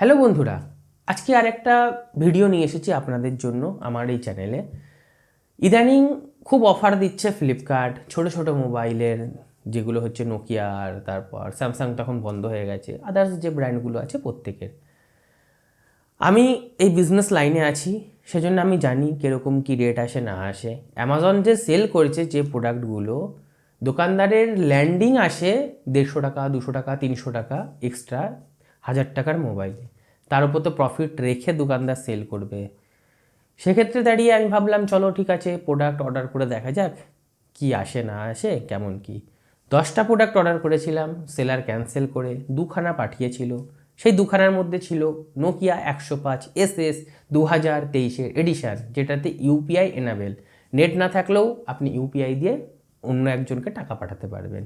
Hello বন্ধুরা, আজকে আরেকটা ভিডিও নিয়ে এসেছি আপনাদের জন্য আমার এই চ্যানেলে। ইদানিং খুব অফার দিচ্ছে ফ্লিপকার্ট ছোট ছোট মোবাইলের, যেগুলো হচ্ছে নোকিয়ার, তারপর স্যামসাং তখন বন্ধ হয়ে গেছে, আদার্স যে ব্র্যান্ডগুলো আছে প্রত্যেকের। আমি এই বিজনেস লাইনে আছি, সেজন্য আমি জানি কীরকম কী রেট আসে না আসে। অ্যামাজন যে সেল করেছে যে প্রোডাক্টগুলো, দোকানদারের ল্যান্ডিং আসে 150 টাকা, 200 টাকা, 300 টাকা এক্সট্রা 1000 টাকার মোবাইলে। তার উপর তো প্রফিট রেখে দোকানদার সেল করবে। সেক্ষেত্রে দাঁড়িয়ে আমি ভাবলাম চলো ঠিক আছে, প্রোডাক্ট অর্ডার করে দেখা যাক কি আসে না আসে, কেমন কি। 10টা প্রোডাক্ট অর্ডার করেছিলাম, সেলার ক্যান্সেল করে দুখানা পাঠিয়েছিল। সেই দুখানার মধ্যে ছিল নোকিয়া 105 SS 2023-এর এডিশান, যেটাতে ইউপিআই এনাবেল। নেট না থাকলেও আপনি ইউপিআই দিয়ে অন্য একজনকে টাকা পাঠাতে পারবেন।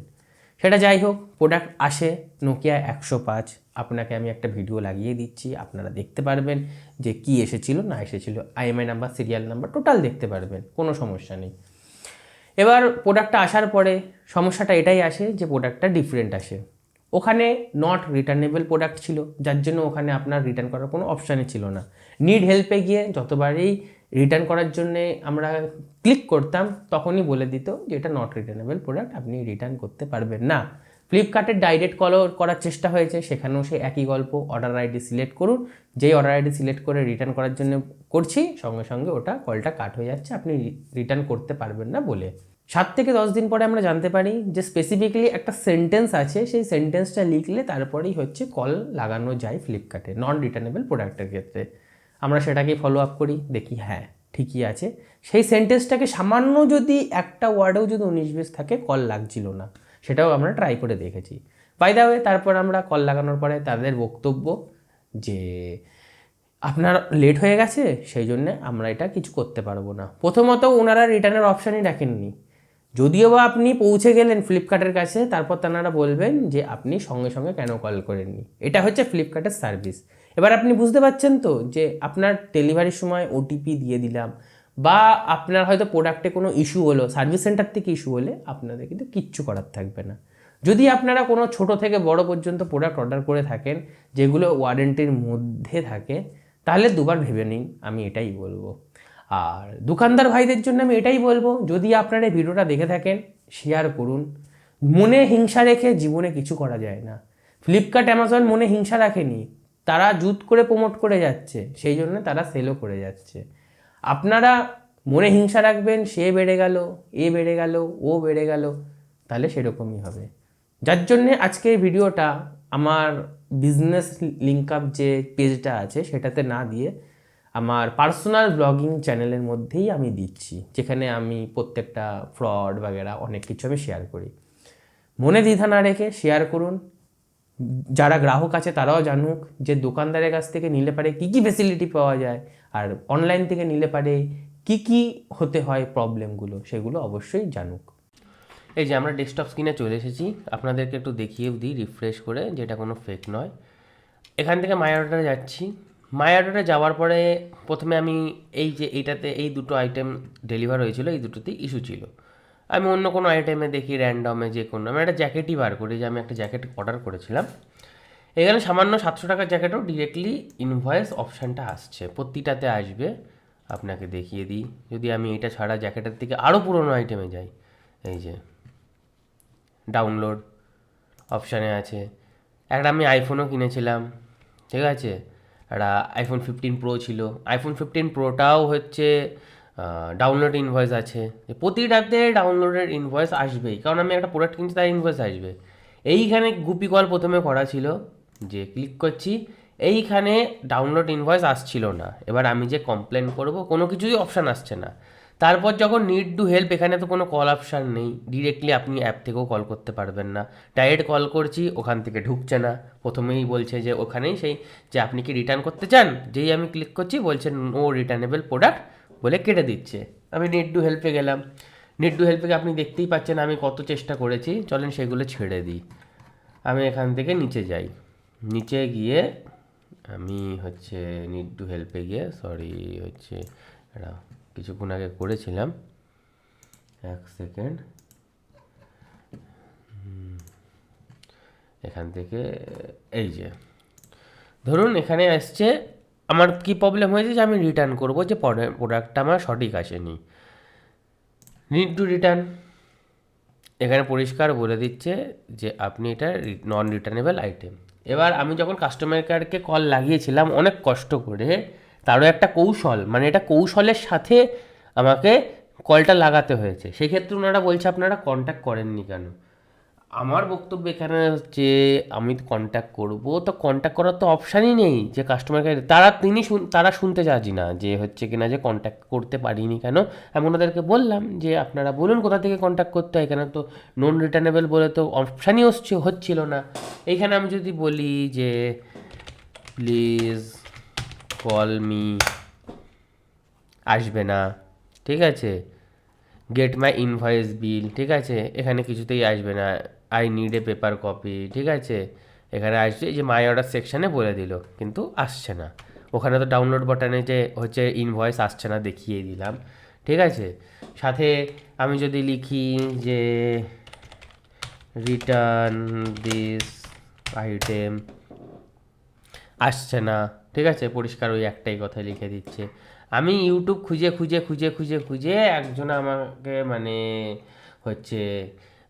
সেটা যাই হোক, প্রোডাক্ট আসে নোকিয়া 105। আপনাকে আমি একটা ভিডিও লাগিয়ে দিচ্ছি, আপনারা দেখতে পারবেন যে কি এসেছিল না এসেছিল, IMEI number, serial number total দেখতে পারবেন, কোনো সমস্যা নেই। এবার প্রোডাক্টটা আসার পরে সমস্যাটা এটাই আসে যে প্রোডাক্টটা ডিফারেন্ট আসে। ওখানে নট রিটার্নেবল প্রোডাক্ট ছিল, যার জন্য ওখানে আপনার রিটার্ন করার কোনো অপশানই ছিল না। নিড হেল্পে গিয়ে যতবারই রিটার্ন করার জন্যে আমরা ক্লিক করতাম, তখনই বলে দিত যে এটা নট রিটার্নেবল প্রোডাক্ট, আপনি রিটার্ন করতে পারবেন না। ফ্লিপকার্টের ডাইরেক্ট কলও করার চেষ্টা হয়েছে, সেখানেও সেই একই গল্প, অর্ডার আইডি সিলেক্ট করুন। যেই অর্ডার আইডি সিলেক্ট করে রিটার্ন করার জন্য করছি, সঙ্গে সঙ্গে ওটা কলটা কাট হয়ে যাচ্ছে, আপনি রিটার্ন করতে পারবেন না বলে। 7 থেকে 10 দিন পরে আমরা জানতে পারি যে স্পেসিফিক্যালি একটা সেন্টেন্স আছে, সেই সেন্টেন্সটা লিখলে তারপরেই হচ্ছে কল লাগানো যায় ফ্লিপকার্টে নন রিটার্নেবল প্রোডাক্টের ক্ষেত্রে। আমরা সেটাকেই ফলো আপ করি, দেখি হ্যাঁ ঠিকই আছে। সেই সেন্টেন্সটাকে সামান্য যদি একটা ওয়ার্ডেও যদি 19-20 থাকে, কল লাগছিল না। সেটাও আমরা ট্রাই করে দেখেছি। বাই দ্য ওয়ে, তারপর আমরা কল লাগানোর পরে তাদের বক্তব্য যে আপনার লেট হয়ে গেছে, সেই জন্যে আমরা এটা কিছু করতে পারবো না। প্রথমত ওনারা রিটার্নের অপশানই রাখেননি। যদিও বা আপনি পৌঁছে গেলেন ফ্লিপকার্টের কাছে, তারপর তারা বলবেন যে আপনি সঙ্গে সঙ্গে কেন কল করেননি। এটা হচ্ছে ফ্লিপকার্টের সার্ভিস। এবার আপনি বুঝতে পারছেন তো যে আপনার ডেলিভারির সময় ওটিপি দিয়ে দিলাম, বা আপনার হয়তো প্রোডাক্টে কোনো ইস্যু হলো, সার্ভিস সেন্টার থেকে ইস্যু হলে আপনাদের কিন্তু কিচ্ছু করার থাকবে না। যদি আপনারা কোনো ছোট থেকে বড় পর্যন্ত প্রোডাক্ট অর্ডার করে থাকেন যেগুলো ওয়ারেন্টির মধ্যে থাকে, তাহলে দুবার ভেবে নিন, আমি এটাই বলবো। আর দোকানদার ভাইদের জন্য আমি এটাই বলবো, যদি আপনারা এই ভিডিওটা দেখে থাকেন, শেয়ার করুন। মনে হিংসা রেখে জীবনে কিছু করা যায় না। ফ্লিপকার্ট, অ্যামাজন মনে হিংসা রাখেনি, তারা জুত করে প্রমোট করে যাচ্ছে, সেই জন্য তারা সেলও করে যাচ্ছে। আপনারা মনে হিংসা রাখবেন, সে বেড়ে গেল, এ বেড়ে গেল, ও বেড়ে গেল, তাহলে সেরকমই হবে। যার জন্যে আজকে এই ভিডিওটা আমার বিজনেস লিঙ্ক আপ যে পেজটা আছে সেটাতে না দিয়ে আমার পার্সোনাল ব্লগিং চ্যানেলের মধ্যেই আমি দিচ্ছি, যেখানে আমি প্রত্যেকটা ফ্রড বাগেরা অনেক কিছু আমি শেয়ার করি। মনে দ্বিধা না রেখে শেয়ার করুন, যারা গ্রাহক আছে তারাও জানুক যে দোকানদারের কাছ থেকে নিলে পারে কী কী ফেসিলিটি পাওয়া যায়, আর অনলাইন থেকে নিলে পারে কী কী হতে হয় প্রবলেমগুলো, সেগুলো অবশ্যই জানুক। এই যে আমরা ডেস্কটপ স্ক্রিনে চলে এসেছি, আপনাদেরকে একটু দেখিয়ে দিই রিফ্রেশ করে যে এটা কোনো ফেক নয়। এখান থেকে মাই অর্ডারে যাচ্ছি। মাই অর্ডারে যাওয়ার পরে প্রথমে আমি এই যে এইটাতে এই দুটো আইটেম ডেলিভার হয়েছিল, এই দুটোতেই ইস্যু ছিল। আমি অন্য কোনো আইটেমে দেখি র্যান্ডমে যে কোনো, আমি একটা জ্যাকেটই বার করি যে আমি একটা জ্যাকেট অর্ডার করেছিলাম। এখানে সামান্য 700 টাকার জ্যাকেটও ডিরেক্টলি ইনভয়েস অপশানটা আসছে, প্রতিটাতে আসবে। আপনাকে দেখিয়ে দিই, যদি আমি এটা ছাড়া জ্যাকেটের থেকে আরও পুরনো আইটেমে যাই, এই যে ডাউনলোড অপশানে আছে। একটা আমি আইফোনও কিনেছিলাম, ঠিক আছে, একটা আইফোন 15 প্রো ছিল। আইফোন 15 প্রোটাও হচ্ছে ডাউনলোড ইনভয়েস আছে। প্রতিটাতে ডাউনলোডের ইনভয়েস আসবেই, কারণ আমি একটা প্রোডাক্ট কিনছি তার ইনভয়েস আসবে। এইখানে গুপি কল প্রথমে করা ছিল, যে ক্লিক করছি, এইখানে ডাউনলোড ইনভয়েস আসছিল না। এবার আমি যে কমপ্লেন করব, কোনো কিছুই অপশান আসছে না। তারপর যখন নিড টু হেল্প, এখানে তো কোনো কল অপশান নেই, ডিরেক্টলি আপনি অ্যাপ থেকেও কল করতে পারবেন না। ডাইরেক্ট কল করছি, ওখান থেকে ঢুকছে না। প্রথমেই বলছে যে ওখানেই সেই যে আপনি কি রিটার্ন করতে চান, যেই আমি ক্লিক করছি বলছে নো রিটার্নেবল প্রোডাক্ট বলে কেটে দিচ্ছে। আমি নিড টু হেল্পে গেলাম। নিড টু হেল্পে আপনি দেখতেই পাচ্ছেন আমি কত চেষ্টা করেছি, চলেন সেগুলো ছেড়ে দিই। আমি এখান থেকে নিচে যাই, নিচে গিয়ে আমি হচ্ছে নিড টু হেল্পে গিয়ে, সরি হচ্ছে এটা কিছুক্ষণ আগে করেছিলাম, এক সেকেন্ড, এখান থেকে এই যে ধরুন এখানে আসছে, আমার কি প্রবলেম হয়েছে যে আমি রিটার্ন করব, যে প্রোডাক্টটা আমার সঠিক আসেনি, নিড টু রিটার্ন। এখানে পরিষ্কার বলে দিচ্ছে যে আপনি এটা নন রিটার্নেবল আইটেম। এবার আমি যখন কাস্টমার কেয়ারকে কল লাগিয়েছিলাম অনেক কষ্ট করে, তারও একটা কৌশল, মানে এটা কৌশলের সাথে আমাকে কলটা লাগাতে হয়েছে, সেক্ষেত্রে ওনারা বলছে আপনারা কন্ট্যাক্ট করেননি কেন। আমার বক্তব্য এখানে হচ্ছে আমি কন্ট্যাক্ট করব, তো কন্ট্যাক্ট করার তো অপশানই নেই যে কাস্টমার কেয়ার, তারা শুনতে চাচ্ছি না যে হচ্ছে কিনা যে কন্ট্যাক্ট করতে পারিনি কেন। আমি ওনাদেরকে বললাম যে আপনারা বলুন কোথা থেকে কন্ট্যাক্ট করতে হয়, এখানে তো নন রিটার্নেবল বলে তো অপশানই হচ্ছিল না। এইখানে আমি যদি বলি যে প্লিজ কল মি, আসবে না, ঠিক আছে। গেট মাই ইনভয়েস বিল, ঠিক আছে, এখানে কিছুতেই আসবে না। I need a paper copy, ঠিক আছে, এখানে আসছে যে মাই অর্ডার সেকশানে বলে দিল, কিন্তু আসছে না। ওখানে তো ডাউনলোড বাটনে যে হচ্ছে ইনভয়েস আসছে না দেখিয়ে দিলাম, ঠিক আছে। সাথে আমি যদি লিখি যে রিটার্ন দিস আইটেম, আসছে না, ঠিক আছে, পরিষ্কার ওই একটাই কথা লিখে দিচ্ছে। আমি ইউটিউব খুঁজে খুঁজে খুঁজে খুঁজে খুঁজে একজন আমাকে মানে হচ্ছে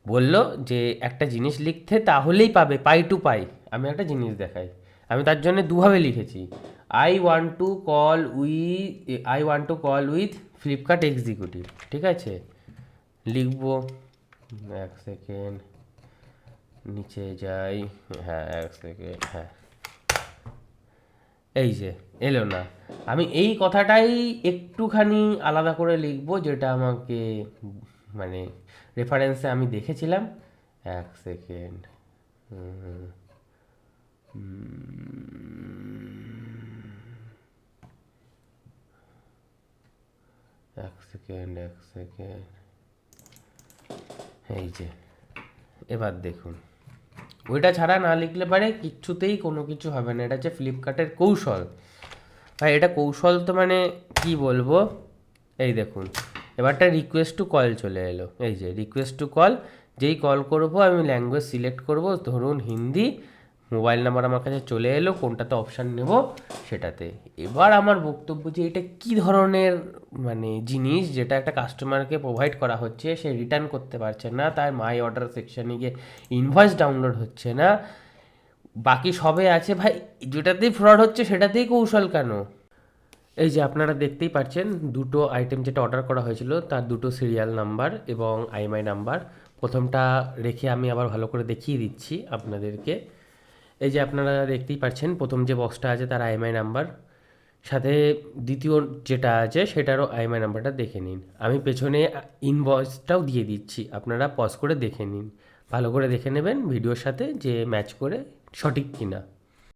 বললো যে একটা জিনিস লিখতে তাহলেই পাবে, পাই টু পাই। আমি একটা জিনিস দেখাই, আমি তার জন্য দুভাবে লিখেছি, I want to call with Flipkart executive, ঠিক আছে, লিখবো, এক সেকেন্ড নিচে যাই, হ্যাঁ এক সেকেন্ড, হ্যাঁ এই যে এলো না। আমি এই কথাটাই একটুখানি আলাদা করে লিখবো, যেটা আমাকে মানে রেফারেন্সে আমি দেখেছিলাম। এক সেকেন্ড, এক সেকেন্ড, এক সেকেন্ড, এই যে এবার দেখুন, ওইটা ছাড়া না লিখলে পারে কিচ্ছুতেই কোনো কিছু হবে না। এটা হচ্ছে ফ্লিপকার্টের কৌশল। ভাই এটা কৌশল তো মানে কি বলবো, এই দেখুন এবারটা রিকোয়েস্ট টু কল চলে এলো, এই যে রিকোয়েস্ট টু কল, যেই কল করব আমি ল্যাঙ্গুয়েজ সিলেক্ট করব, ধরুন হিন্দি, মোবাইল নাম্বার আমার কাছে চলে এলো, কোনটাতে অপশান নেব সেটাতে। এবার আমার বক্তব্য যে এটা কি ধরনের মানে জিনিস, যেটা একটা কাস্টমারকে প্রোভাইড করা হচ্ছে, সে রিটার্ন করতে পারছে না, তার মাই অর্ডার সেকশানে গিয়ে ইনভয়েস ডাউনলোড হচ্ছে না, বাকি সবে আছে। ভাই যেটাতেই ফ্রড হচ্ছে সেটাতেই কৌশল কেন? এই যে আপনারা দেখতেই পাচ্ছেন দুটো আইটেম যেটা অর্ডার করা হয়েছিল তার দুটো সিরিয়াল নাম্বার এবং আইএমআই নাম্বার। প্রথমটা রেখে আমি আবার ভালো করে দেখিয়ে দিচ্ছি আপনাদেরকে। এই যে আপনারা দেখতেই পাচ্ছেন প্রথম যে বক্সটা আছে তার আইএমআই নাম্বার, সাথে দ্বিতীয় যেটা আছে সেটারও আইএমআই নাম্বারটা দেখে নিন। আমি পেছনে ইনভয়েসটাও দিয়ে দিচ্ছি, আপনারা পজ করে দেখে নিন, ভালো করে দেখে নেবেন ভিডিওর সাথে যে ম্যাচ করে সঠিক কিনা।